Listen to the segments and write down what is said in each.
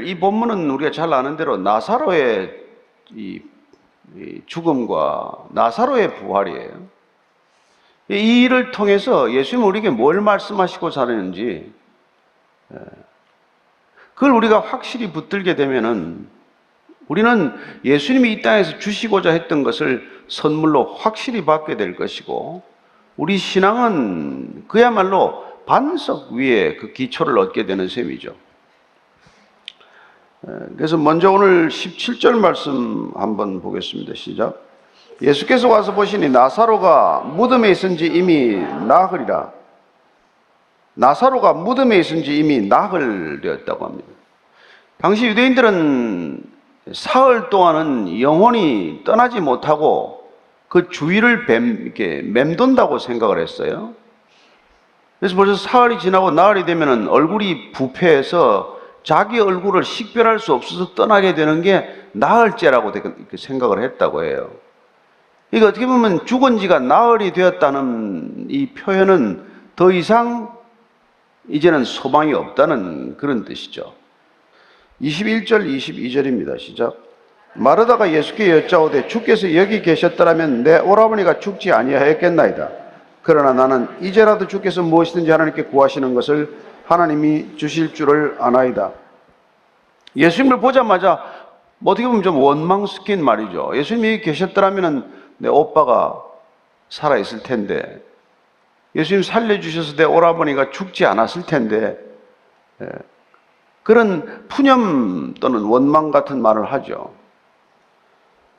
오늘 이 본문은 우리가 잘 아는 대로 나사로의 이 죽음과 나사로의 부활이에요. 이 일을 통해서 예수님은 우리에게 뭘 말씀하시고자 하는지 그걸 우리가 확실히 붙들게 되면은 우리는 예수님이 이 땅에서 주시고자 했던 것을 선물로 확실히 받게 될 것이고, 우리 신앙은 그야말로 반석 위에 그 기초를 얻게 되는 셈이죠. 그래서 먼저 오늘 17절 말씀 한번 보겠습니다. 시작. 예수께서 와서 보시니 나사로가 무덤에 있은지 이미 나흘이라. 나사로가 무덤에 있은지 이미 나흘 되었다고 합니다. 당시 유대인들은 사흘 동안은 영혼이 떠나지 못하고 그 주위를 이렇게 맴돈다고 생각을 했어요. 그래서 벌써 사흘이 지나고 나흘이 되면 얼굴이 부패해서 자기 얼굴을 식별할 수 없어서 떠나게 되는 게 나흘째라고 생각을 했다고 해요. 이게 어떻게 보면 죽은 지가 나흘이 되었다는 이 표현은 더 이상 이제는 소망이 없다는 그런 뜻이죠. 21절 22절입니다. 시작. 마르다가 예수께 여짜오되 주께서 여기 계셨더라면 내 오라버니가 죽지 아니하였겠나이다. 그러나 나는 이제라도 주께서 무엇이든지 하나님께 구하시는 것을 하나님이 주실 줄을 아나이다. 예수님을 보자마자 어떻게 보면 좀 원망스킨 말이죠. 예수님이 계셨더라면 내 오빠가 살아있을 텐데, 예수님 살려주셔서 내 오라버니가 죽지 않았을 텐데, 그런 푸념 또는 원망 같은 말을 하죠.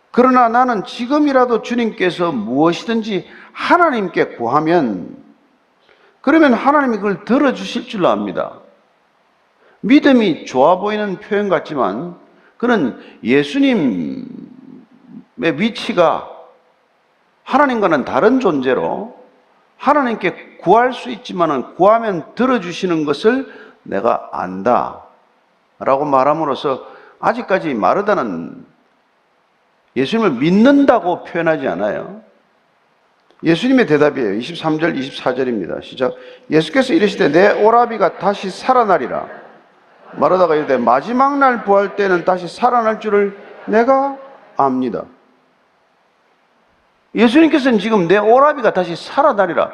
그러나 나는 지금이라도 주님께서 무엇이든지 하나님께 구하면, 그러면 하나님이 그걸 들어주실 줄 압니다. 믿음이 좋아 보이는 표현 같지만 그는 예수님의 위치가 하나님과는 다른 존재로 하나님께 구할 수 있지만 구하면 들어주시는 것을 내가 안다 라고 말함으로써 아직까지 마르다는 예수님을 믿는다고 표현하지 않아요. 예수님의 대답이에요. 23절 24절입니다. 시작. 예수께서 이르시되 내 오라비가 다시 살아나리라. 마르다가 이르되 마지막 날 부활 때는 다시 살아날 줄을 내가 압니다. 예수님께서는 지금 내 오라비가 다시 살아나리라.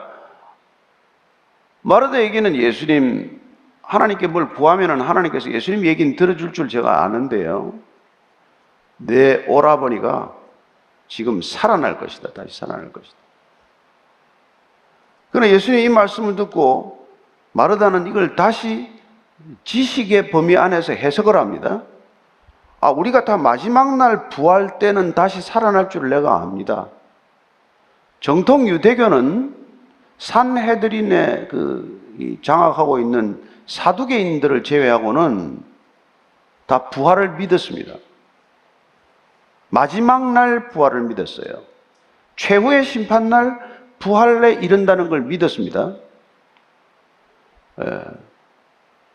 마르다에게는 예수님, 하나님께 뭘 구하면 하나님께서 예수님 얘기는 들어줄 줄 제가 아는데요, 내 오라버니가 지금 살아날 것이다. 다시 살아날 것이다. 그러나 예수님이 이 말씀을 듣고 마르다는 이걸 다시 지식의 범위 안에서 해석을 합니다. 우리가 다 마지막 날 부활 때는 다시 살아날 줄 내가 압니다. 정통 유대교는 산헤드린에 장악하고 있는 사두개인들을 제외하고는 다 부활을 믿었습니다. 마지막 날 부활을 믿었어요. 최후의 심판날 부활에 이른다는 걸 믿었습니다.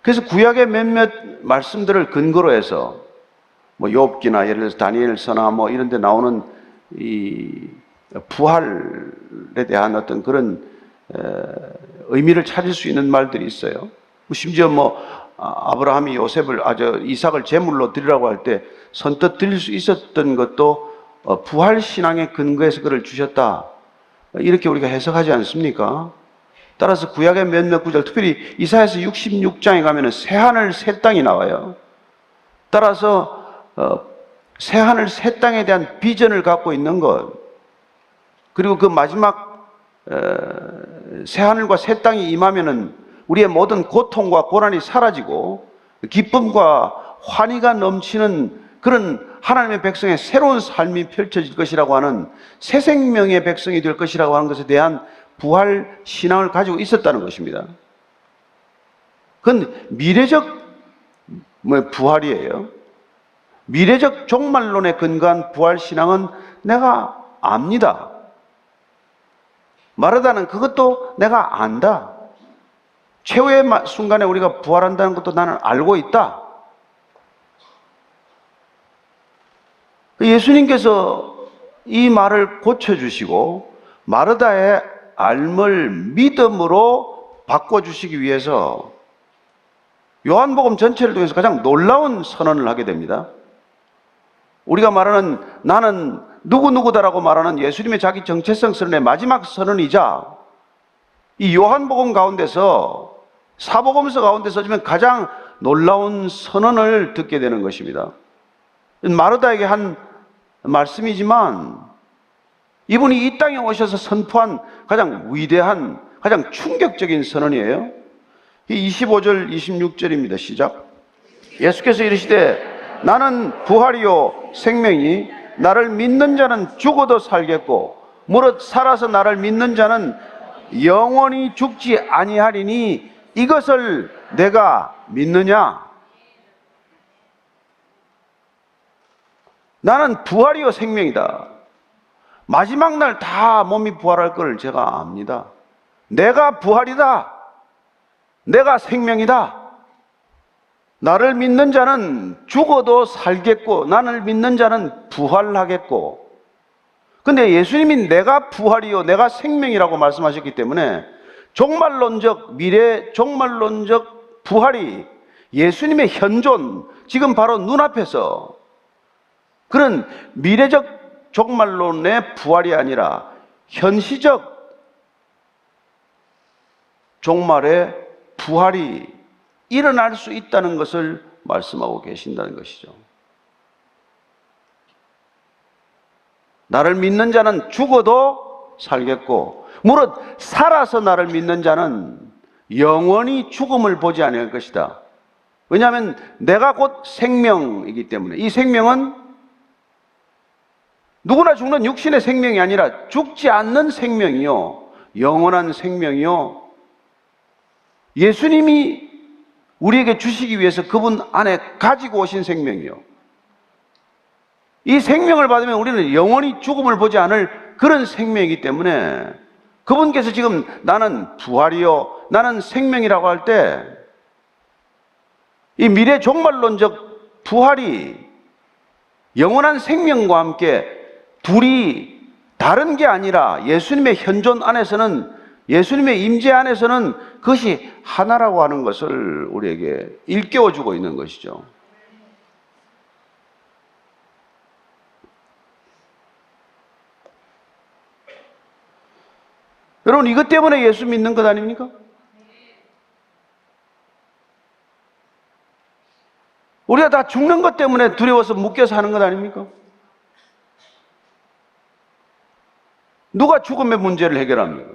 그래서 구약의 몇몇 말씀들을 근거로 해서 욥기나 예를 들어서 다니엘서나 이런 데 나오는 이 부활에 대한 어떤 그런 의미를 찾을 수 있는 말들이 있어요. 심지어 아브라함이 이삭을 제물로 드리라고 할 때 선뜻 드릴 수 있었던 것도 부활 신앙의 근거에서 그를 주셨다, 이렇게 우리가 해석하지 않습니까? 따라서 구약의 몇몇 구절, 특별히 이사야서 66장에 가면은 새하늘 새 땅이 나와요. 따라서 새하늘 새 땅에 대한 비전을 갖고 있는 것, 그리고 그 마지막 새하늘과 새 땅이 임하면은 우리의 모든 고통과 고난이 사라지고 기쁨과 환희가 넘치는 그런 하나님의 백성의 새로운 삶이 펼쳐질 것이라고 하는 새 생명의 백성이 될 것이라고 하는 것에 대한 부활 신앙을 가지고 있었다는 것입니다. 그건 미래적 부활이에요. 미래적 종말론에 근거한 부활 신앙은 내가 압니다. 마르다는 그것도 내가 안다. 최후의 순간에 우리가 부활한다는 것도 나는 알고 있다. 예수님께서 이 말을 고쳐주시고 마르다의 알을 믿음으로 바꿔주시기 위해서 요한복음 전체를 통해서 가장 놀라운 선언을 하게 됩니다. 우리가 말하는 나는 누구누구다라고 말하는 예수님의 자기 정체성 선언의 마지막 선언이자 이 요한복음 가운데서 사복음서 가운데서 지금 가장 놀라운 선언을 듣게 되는 것입니다. 마르다에게 한 말씀이지만 이분이 이 땅에 오셔서 선포한 가장 위대한, 가장 충격적인 선언이에요. 25절, 26절입니다. 시작. 예수께서 이르시되 나는 부활이요 생명이 나를 믿는 자는 죽어도 살겠고 무릇 살아서 나를 믿는 자는 영원히 죽지 아니하리니 이것을 내가 믿느냐? 나는 부활이요 생명이다. 마지막 날 다 몸이 부활할 걸 제가 압니다. 내가 부활이다. 내가 생명이다. 나를 믿는 자는 죽어도 살겠고 나를 믿는 자는 부활하겠고. 근데 예수님이 내가 부활이요 내가 생명이라고 말씀하셨기 때문에 종말론적 미래 종말론적 부활이 예수님의 현존 지금 바로 눈앞에서 그런 미래적 종말론의 부활이 아니라 현시적 종말의 부활이 일어날 수 있다는 것을 말씀하고 계신다는 것이죠. 나를 믿는 자는 죽어도 살겠고 무릇 살아서 나를 믿는 자는 영원히 죽음을 보지 아니할 것이다. 왜냐하면 내가 곧 생명이기 때문에 이 생명은 누구나 죽는 육신의 생명이 아니라 죽지 않는 생명이요 영원한 생명이요 예수님이 우리에게 주시기 위해서 그분 안에 가지고 오신 생명이요 이 생명을 받으면 우리는 영원히 죽음을 보지 않을 그런 생명이기 때문에 그분께서 지금 나는 부활이요 나는 생명이라고 할 때 이 미래 종말론적 부활이 영원한 생명과 함께 둘이 다른 게 아니라 예수님의 현존 안에서는 예수님의 임재 안에서는 그것이 하나라고 하는 것을 우리에게 일깨워주고 있는 것이죠. 여러분 이것 때문에 예수 믿는 것 아닙니까? 우리가 다 죽는 것 때문에 두려워서 묶여서 하는 것 아닙니까? 누가 죽음의 문제를 해결합니까?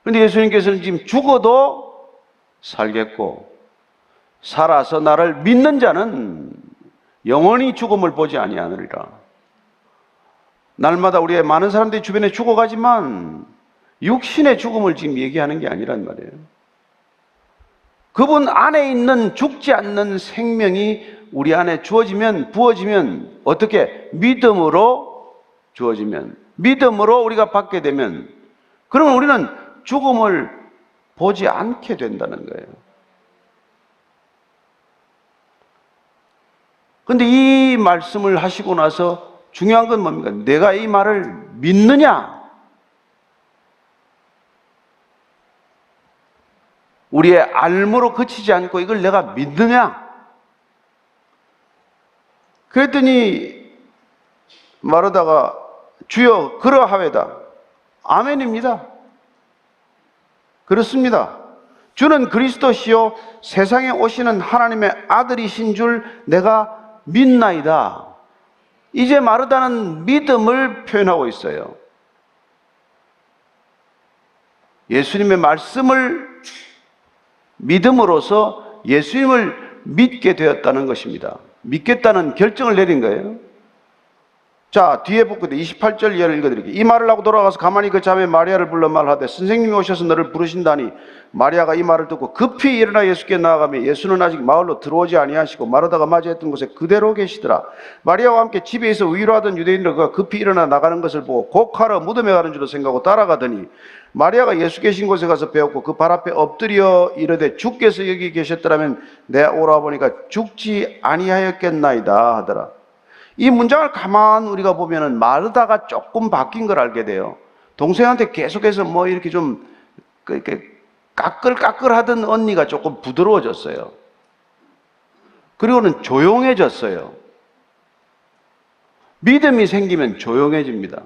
그런데 예수님께서는 지금 죽어도 살겠고 살아서 나를 믿는 자는 영원히 죽음을 보지 아니하느리라. 날마다 우리의 많은 사람들이 주변에 죽어가지만 육신의 죽음을 지금 얘기하는 게 아니란 말이에요. 그분 안에 있는 죽지 않는 생명이 우리 안에 주어지면 부어지면 어떻게? 믿음으로 주어지면 믿음으로 우리가 받게 되면 그러면 우리는 죽음을 보지 않게 된다는 거예요. 그런데 이 말씀을 하시고 나서 중요한 건 뭡니까? 내가 이 말을 믿느냐? 우리의 알므로 그치지 않고 이걸 내가 믿느냐? 그랬더니 마르다가 주여 그러하외다. 아멘입니다. 그렇습니다. 주는 그리스도시요 세상에 오시는 하나님의 아들이신 줄 내가 믿나이다. 이제 마르다는 믿음을 표현하고 있어요. 예수님의 말씀을 믿음으로써 예수님을 믿게 되었다는 것입니다. 믿겠다는 결정을 내린 거예요. 자, 뒤에 보고 28절 이하를 읽어드릴게요. 이 말을 하고 돌아가서 가만히 그 자매 마리아를 불러 말하되 선생님이 오셔서 너를 부르신다니. 마리아가 이 말을 듣고 급히 일어나 예수께 나아가며 예수는 아직 마을로 들어오지 아니하시고 마르다가 맞이했던 곳에 그대로 계시더라. 마리아와 함께 집에 있어 위로하던 유대인들 그가 급히 일어나 나가는 것을 보고 곡하러 무덤에 가는 줄로 생각하고 따라가더니 마리아가 예수 계신 곳에 가서 배웠고 그 발 앞에 엎드려 이르되 주께서 여기 계셨더라면 내가 오라 보니까 죽지 아니하였겠나이다 하더라. 이 문장을 가만 우리가 보면은 마르다가 조금 바뀐 걸 알게 돼요. 동생한테 계속해서 뭐 이렇게 좀 이렇게 까끌까끌하던 언니가 조금 부드러워졌어요. 그리고는 조용해졌어요. 믿음이 생기면 조용해집니다.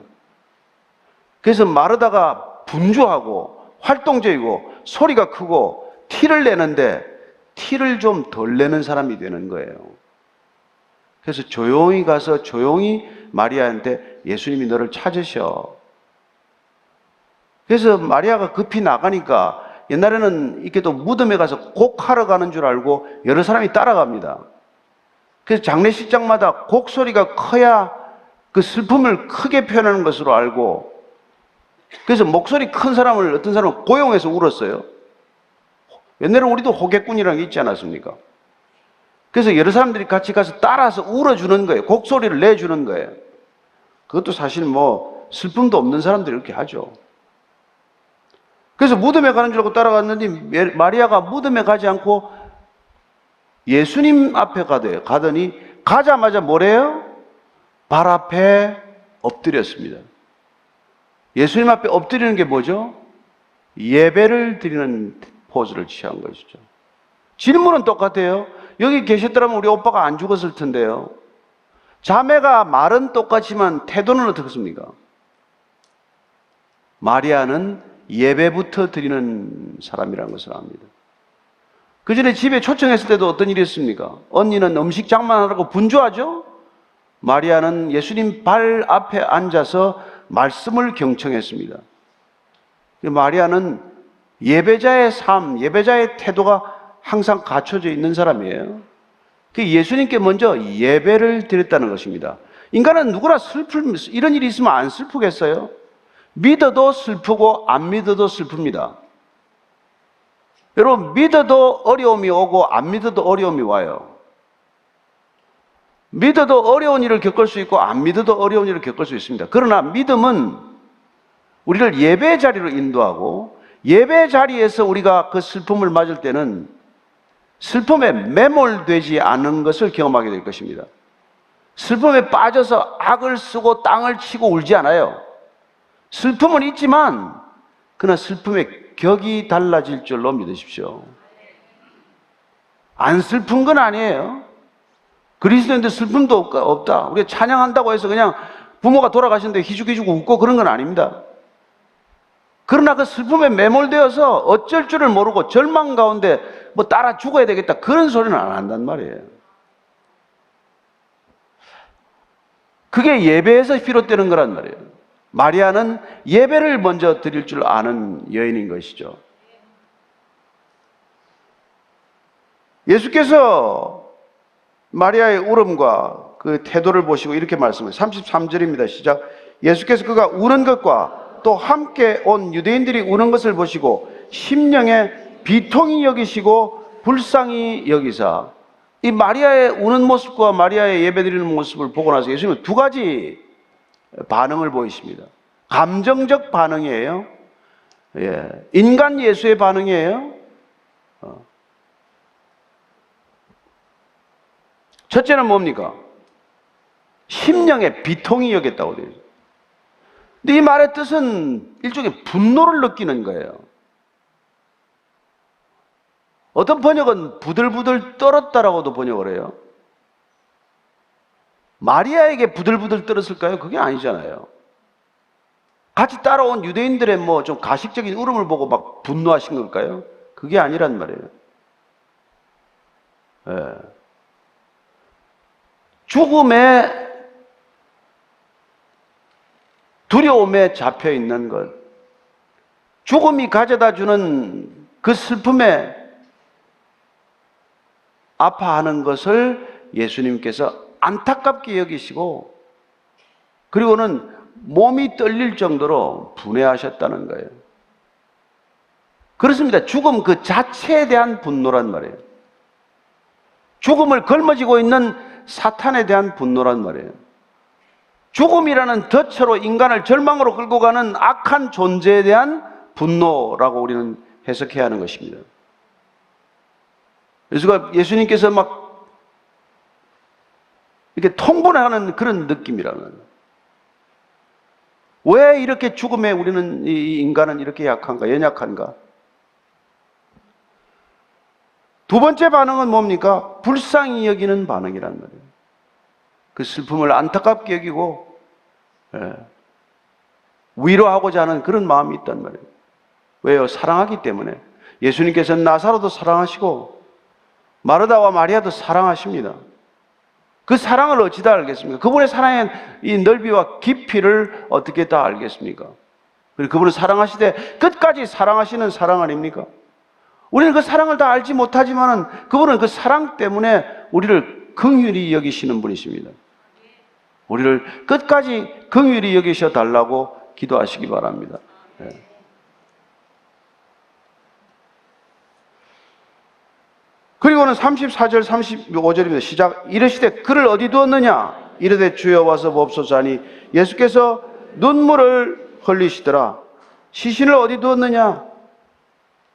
그래서 마르다가 분주하고 활동적이고 소리가 크고 티를 내는데 티를 좀 덜 내는 사람이 되는 거예요. 그래서 조용히 가서 조용히 마리아한테 예수님이 너를 찾으셔. 그래서 마리아가 급히 나가니까 옛날에는 이렇게 또 무덤에 가서 곡하러 가는 줄 알고 여러 사람이 따라갑니다. 그래서 장례식장마다 곡소리가 커야 그 슬픔을 크게 표현하는 것으로 알고, 그래서 목소리 큰 사람을 어떤 사람은 고용해서 울었어요. 옛날에 우리도 호객꾼이라는 게 있지 않았습니까? 그래서 여러 사람들이 같이 가서 따라서 울어주는 거예요. 곡소리를 내주는 거예요. 그것도 사실 뭐 슬픔도 없는 사람들이 이렇게 하죠. 그래서 무덤에 가는 줄 알고 따라갔는데 마리아가 무덤에 가지 않고 예수님 앞에 가더니 가자마자 뭐래요? 발 앞에 엎드렸습니다. 예수님 앞에 엎드리는 게 뭐죠? 예배를 드리는 포즈를 취한 것이죠. 질문은 똑같아요. 여기 계셨더라면 우리 오빠가 안 죽었을 텐데요. 자매가 말은 똑같지만 태도는 어떻습니까? 마리아는 예배부터 드리는 사람이라는 것을 압니다. 그 전에 집에 초청했을 때도 어떤 일이 있습니까? 언니는 음식 장만하라고 분주하죠? 마리아는 예수님 발 앞에 앉아서 말씀을 경청했습니다. 마리아는 예배자의 삶, 예배자의 태도가 항상 갖춰져 있는 사람이에요. 예수님께 먼저 예배를 드렸다는 것입니다. 인간은 누구나 이런 일이 있으면 안 슬프겠어요? 믿어도 슬프고 안 믿어도 슬픕니다. 여러분, 믿어도 어려움이 오고 안 믿어도 어려움이 와요. 믿어도 어려운 일을 겪을 수 있고 안 믿어도 어려운 일을 겪을 수 있습니다. 그러나 믿음은 우리를 예배 자리로 인도하고, 예배 자리에서 우리가 그 슬픔을 맞을 때는 슬픔에 매몰되지 않은 것을 경험하게 될 것입니다. 슬픔에 빠져서 악을 쓰고 땅을 치고 울지 않아요. 슬픔은 있지만 그러나 슬픔의 격이 달라질 줄로 믿으십시오. 안 슬픈 건 아니에요. 그리스도인데 슬픔도 없다. 우리가 찬양한다고 해서 그냥 부모가 돌아가셨는데 희죽희죽 웃고 그런 건 아닙니다. 그러나 그 슬픔에 매몰되어서 어쩔 줄을 모르고 절망 가운데 뭐 따라 죽어야 되겠다, 그런 소리는 안 한단 말이에요. 그게 예배에서 비롯되는 거란 말이에요. 마리아는 예배를 먼저 드릴 줄 아는 여인인 것이죠. 예수께서 마리아의 울음과 그 태도를 보시고 이렇게 말씀해요. 33절입니다. 시작. 예수께서 그가 우는 것과 또 함께 온 유대인들이 우는 것을 보시고 심령에 비통히 여기시고 불쌍히 여기사, 이 마리아의 우는 모습과 마리아의 예배드리는 모습을 보고 나서 예수님은 두 가지 반응을 보이십니다. 감정적 반응이에요. 인간 예수의 반응이에요. 첫째는 뭡니까? 심령에 비통히 여겼다고 되어 있어요. 근데 이 말의 뜻은 일종의 분노를 느끼는 거예요. 어떤 번역은 부들부들 떨었다라고도 번역을 해요. 마리아에게 부들부들 떨었을까요? 그게 아니잖아요. 같이 따라온 유대인들의 뭐 좀 가식적인 울음을 보고 막 분노하신 걸까요? 그게 아니란 말이에요. 죽음의 두려움에 잡혀 있는 것, 죽음이 가져다 주는 그 슬픔에 아파하는 것을 예수님께서 안타깝게 여기시고, 그리고는 몸이 떨릴 정도로 분해하셨다는 거예요. 그렇습니다. 죽음 그 자체에 대한 분노란 말이에요. 죽음을 걸머지고 있는 사탄에 대한 분노란 말이에요. 죽음이라는 덫으로 인간을 절망으로 끌고 가는 악한 존재에 대한 분노라고 우리는 해석해야 하는 것입니다. 예수님께서 막 이렇게 통분하는 그런 느낌이라는, 왜 이렇게 죽음에 우리는, 이 인간은 이렇게 약한가, 연약한가? 두 번째 반응은 뭡니까? 불쌍히 여기는 반응이란 말이에요. 그 슬픔을 안타깝게 여기고 위로하고자 하는 그런 마음이 있단 말이에요. 왜요? 사랑하기 때문에. 예수님께서는 나사로도 사랑하시고 마르다와 마리아도 사랑하십니다. 그 사랑을 어찌 다 알겠습니까? 그분의 사랑의 이 넓이와 깊이를 어떻게 다 알겠습니까? 그리고 그분을 사랑하시되 끝까지 사랑하시는 사랑 아닙니까? 우리는 그 사랑을 다 알지 못하지만은 그분은 그 사랑 때문에 우리를 긍휼히 여기시는 분이십니다. 우리를 끝까지 긍휼히 여기셔 달라고 기도하시기 바랍니다. 네. 그리고는 34절 35절입니다. 시작. 이르시되 그를 어디 두었느냐? 이르되 주여 와서 보옵소서 하니 예수께서 눈물을 흘리시더라. 시신을 어디 두었느냐?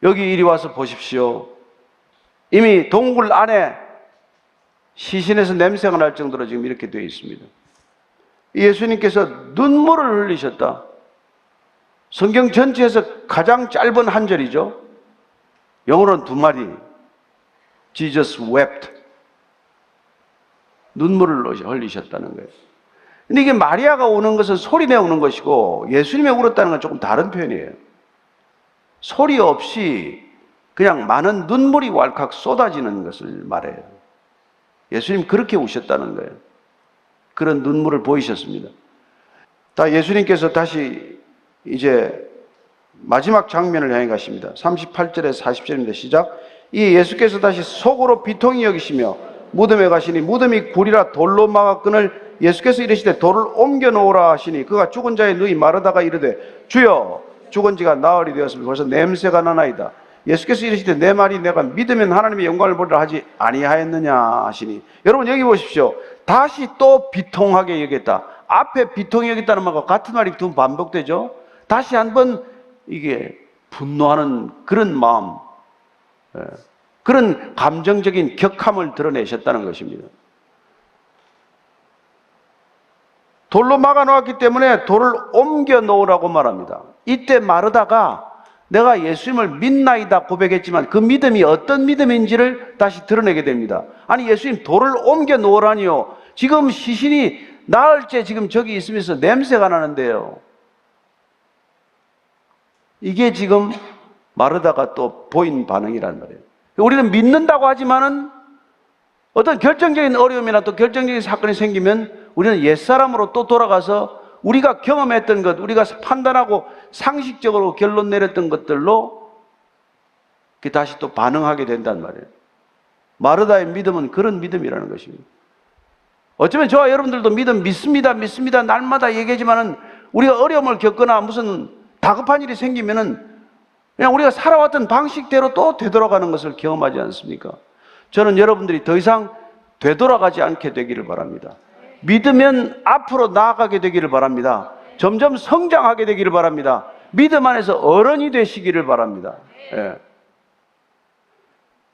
여기 이리 와서 보십시오. 이미 동굴 안에 시신에서 냄새가 날 정도로 지금 이렇게 되어 있습니다. 예수님께서 눈물을 흘리셨다. 성경 전체에서 가장 짧은 한 절이죠. 영어로는 두 마디. Jesus wept. 눈물을 흘리셨다는 거예요. 근데 이게 마리아가 우는 것은 소리내 우는 것이고 예수님이 울었다는 건 조금 다른 표현이에요. 소리 없이 그냥 많은 눈물이 왈칵 쏟아지는 것을 말해요. 예수님 그렇게 우셨다는 거예요. 그런 눈물을 보이셨습니다. 다 예수님께서 다시 이제 마지막 장면을 향해 가십니다. 38절에서 40절입니다. 시작. 이 예수께서 다시 속으로 비통히 여기시며 무덤에 가시니 무덤이 굴이라 돌로 막았거늘 예수께서 이르시되 돌을 옮겨 놓으라 하시니 그가 죽은 자의 누이 마르다가 이르되 주여 죽은 지가 나흘이 되었으면 벌써 냄새가 나나이다. 예수께서 이르시되 내 말이 내가 믿으면 하나님의 영광을 보리라 하지 아니하였느냐 하시니 여러분 여기 보십시오. 다시 또 비통하게 여겼다. 앞에 비통히 여겼다는 말과 같은 말이 두 번 반복되죠. 다시 한번 이게 분노하는 그런 마음, 그런 감정적인 격함을 드러내셨다는 것입니다. 돌로 막아 놓았기 때문에 돌을 옮겨 놓으라고 말합니다. 이때 마르다가 내가 예수님을 믿나이다 고백했지만 그 믿음이 어떤 믿음인지를 다시 드러내게 됩니다. 아니 예수님 돌을 옮겨 놓으라니요. 지금 시신이 나흘째 지금 저기 있으면서 냄새가 나는데요. 이게 지금 마르다가 또 보인 반응이란 말이에요. 우리는 믿는다고 하지만은 어떤 결정적인 어려움이나 또 결정적인 사건이 생기면 우리는 옛사람으로 또 돌아가서 우리가 경험했던 것, 우리가 판단하고 상식적으로 결론 내렸던 것들로 다시 또 반응하게 된단 말이에요. 마르다의 믿음은 그런 믿음이라는 것입니다. 어쩌면 저와 여러분들도 믿습니다, 날마다 얘기하지만은 우리가 어려움을 겪거나 무슨 다급한 일이 생기면은 그냥 우리가 살아왔던 방식대로 또 되돌아가는 것을 경험하지 않습니까? 저는 여러분들이 더 이상 되돌아가지 않게 되기를 바랍니다. 믿으면 앞으로 나아가게 되기를 바랍니다. 점점 성장하게 되기를 바랍니다. 믿음 안에서 어른이 되시기를 바랍니다. 예.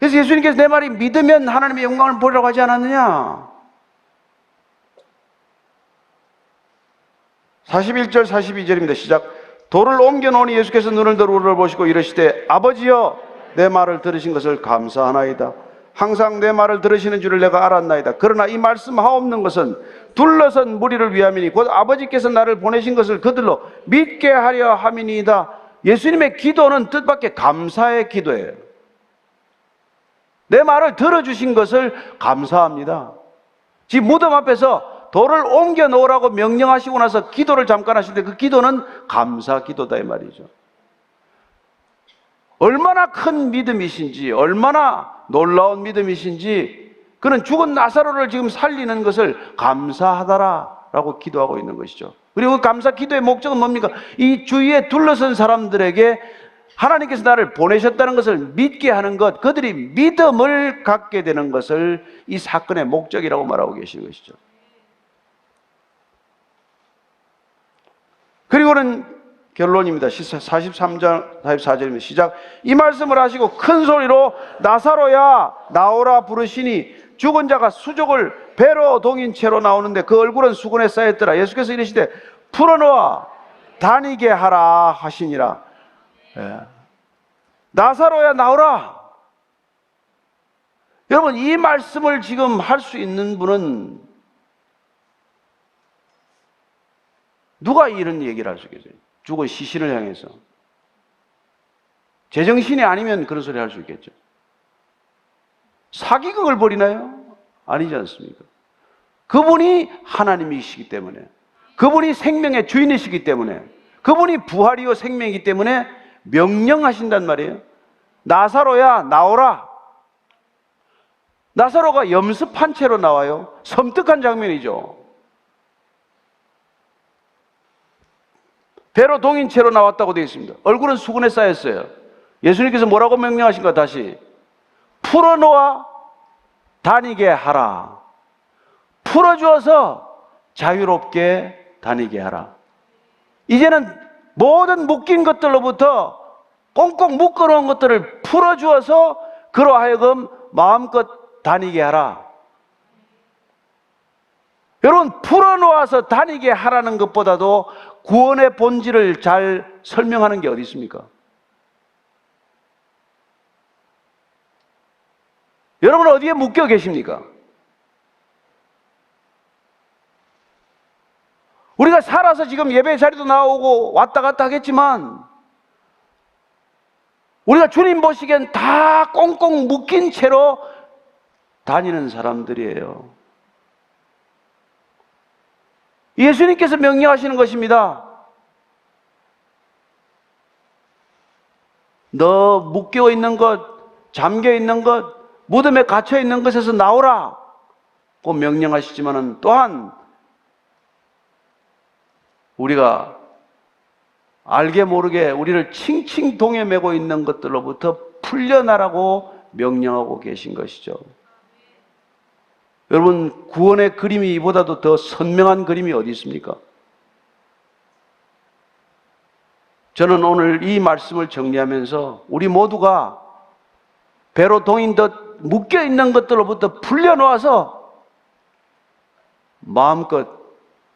그래서 예수님께서 내 말이 믿으면 하나님의 영광을 보리라고 하지 않았느냐? 41절 42절입니다. 시작. 돌을 옮겨 놓으니 예수께서 눈을 들어 우러러 보시고 이르시되 아버지여 내 말을 들으신 것을 감사하나이다. 항상 내 말을 들으시는 줄을 내가 알았나이다. 그러나 이 말씀 하옵는 것은 둘러선 무리를 위함이니 곧 아버지께서 나를 보내신 것을 그들로 믿게 하려 함이니이다. 예수님의 기도는 뜻밖의 감사의 기도예요. 내 말을 들어주신 것을 감사합니다. 지금 무덤 앞에서 돌을 옮겨 놓으라고 명령하시고 나서 기도를 잠깐 하실 때 그 기도는 감사 기도다 이 말이죠. 얼마나 큰 믿음이신지, 얼마나 놀라운 믿음이신지 그는 죽은 나사로를 지금 살리는 것을 감사하다라고 기도하고 있는 것이죠. 그리고 그 감사 기도의 목적은 뭡니까? 이 주위에 둘러선 사람들에게 하나님께서 나를 보내셨다는 것을 믿게 하는 것, 그들이 믿음을 갖게 되는 것을 이 사건의 목적이라고 말하고 계시는 것이죠. 그리고는 결론입니다. 43장 44절입니다. 시작. 이 말씀을 하시고 큰 소리로 나사로야 나오라 부르시니 죽은 자가 수족을 배로 동인 채로 나오는데 그 얼굴은 수건에 쌓였더라. 예수께서 이르시되 풀어놓아 다니게 하라 하시니라. 예. 나사로야 나오라. 여러분, 이 말씀을 지금 할 수 있는 분은 누가 이런 얘기를 할 수 있겠어요? 죽은 시신을 향해서. 제정신이 아니면 그런 소리 할 수 있겠죠. 사기극을 벌이나요? 아니지 않습니까? 그분이 하나님이시기 때문에, 그분이 생명의 주인이시기 때문에, 그분이 부활이요 생명이기 때문에 명령하신단 말이에요. 나사로야 나오라. 나사로가 염습한 채로 나와요. 섬뜩한 장면이죠. 배로 동인 채로 나왔다고 되어 있습니다. 얼굴은 수건에 쌓였어요. 예수님께서 뭐라고 명령하신가? 다시 풀어놓아 다니게 하라. 풀어주어서 자유롭게 다니게 하라. 이제는 모든 묶인 것들로부터 꽁꽁 묶어놓은 것들을 풀어주어서 그로 하여금 마음껏 다니게 하라. 여러분, 풀어놓아서 다니게 하라는 것보다도 구원의 본질을 잘 설명하는 게 어디 있습니까? 여러분 어디에 묶여 계십니까? 우리가 살아서 지금 예배 자리도 나오고 왔다 갔다 하겠지만 우리가 주님 보시기엔 다 꽁꽁 묶인 채로 다니는 사람들이에요. 예수님께서 명령하시는 것입니다. 너 묶여 있는 것, 잠겨 있는 것, 무덤에 갇혀 있는 것에서 나오라 고 명령하시지만은 또한 우리가 알게 모르게 우리를 칭칭 동에 메고 있는 것들로부터 풀려나라고 명령하고 계신 것이죠. 여러분, 구원의 그림이 이보다도 더 선명한 그림이 어디 있습니까? 저는 오늘 이 말씀을 정리하면서 우리 모두가 배로 동인 듯 묶여 있는 것들로부터 풀려놓아서 마음껏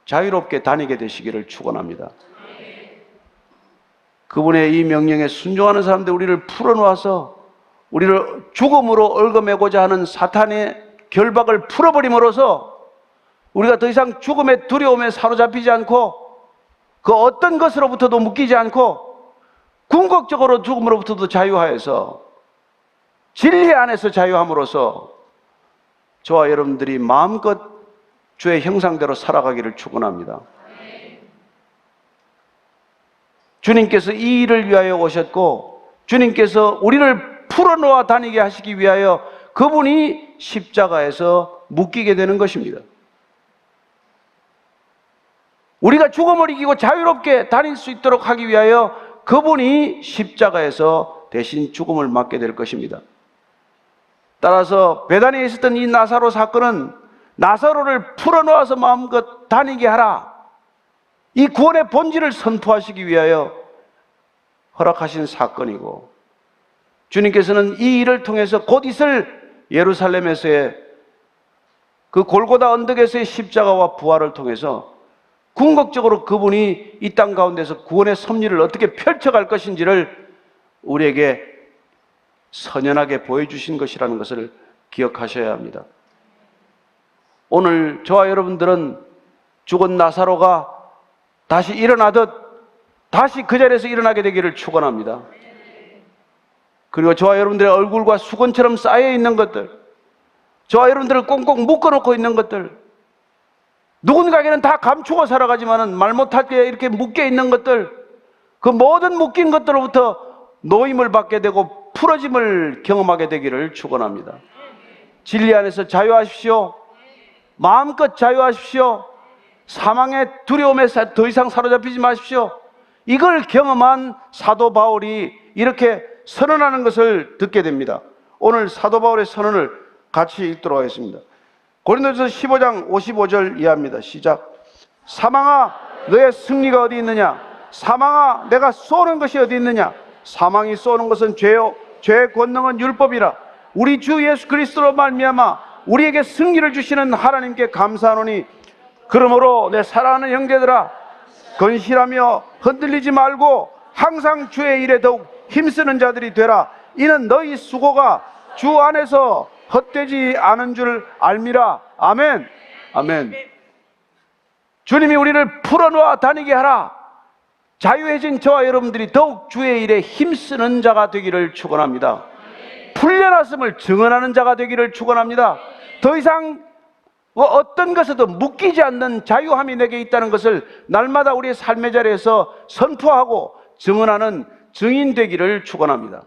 자유롭게 다니게 되시기를 축원합니다. 그분의 이 명령에 순종하는 사람들, 우리를 풀어놓아서 우리를 죽음으로 얽어매고자 하는 사탄의 결박을 풀어버림으로써 우리가 더 이상 죽음의 두려움에 사로잡히지 않고 그 어떤 것으로부터도 묶이지 않고 궁극적으로 죽음으로부터도 자유하여서 진리 안에서 자유함으로써 저와 여러분들이 마음껏 주의 형상대로 살아가기를 축원합니다. 주님께서 이 일을 위하여 오셨고 주님께서 우리를 풀어놓아 다니게 하시기 위하여 그분이 십자가에서 묶이게 되는 것입니다. 우리가 죽음을 이기고 자유롭게 다닐 수 있도록 하기 위하여 그분이 십자가에서 대신 죽음을 맞게 될 것입니다. 따라서 베다니에 있었던 이 나사로 사건은 나사로를 풀어놓아서 마음껏 다니게 하라, 이 구원의 본질을 선포하시기 위하여 허락하신 사건이고, 주님께서는 이 일을 통해서 곧 있을 예루살렘에서의 그 골고다 언덕에서의 십자가와 부활을 통해서 궁극적으로 그분이 이 땅 가운데서 구원의 섭리를 어떻게 펼쳐갈 것인지를 우리에게 선연하게 보여주신 것이라는 것을 기억하셔야 합니다. 오늘 저와 여러분들은 죽은 나사로가 다시 일어나듯 다시 그 자리에서 일어나게 되기를 축원합니다. 그리고 저와 여러분들의 얼굴과 수건처럼 쌓여있는 것들, 저와 여러분들을 꽁꽁 묶어놓고 있는 것들, 누군가에게는 다 감추고 살아가지만은 말 못하게 이렇게 묶여있는 것들, 그 모든 묶인 것들로부터 노임을 받게 되고 풀어짐을 경험하게 되기를 축원합니다. 진리 안에서 자유하십시오. 마음껏 자유하십시오. 사망의 두려움에 더 이상 사로잡히지 마십시오. 이걸 경험한 사도 바울이 이렇게 선언하는 것을 듣게 됩니다. 오늘 사도 바울의 선언을 같이 읽도록 하겠습니다. 고린도전서 15장 55절 이하입니다. 시작. 사망아, 너의 승리가 어디 있느냐? 사망아, 내가 쏘는 것이 어디 있느냐? 사망이 쏘는 것은 죄요, 죄의 권능은 율법이라. 우리 주 예수 그리스도로 말미암아 우리에게 승리를 주시는 하나님께 감사하노니, 그러므로 내 사랑하는 형제들아, 건실하며 흔들리지 말고 항상 주의 일에 더욱 힘쓰는 자들이 되라. 이는 너희 수고가 주 안에서 헛되지 않은 줄 알미라. 아멘. 아멘. 주님이 우리를 풀어놓아 다니게 하라. 자유해진 저와 여러분들이 더욱 주의 일에 힘쓰는 자가 되기를 축원합니다. 풀려났음을 증언하는 자가 되기를 축원합니다. 더 이상 어떤 것에도 묶이지 않는 자유함이 내게 있다는 것을 날마다 우리의 삶의 자리에서 선포하고 증언하는 증인 되기를 축원합니다.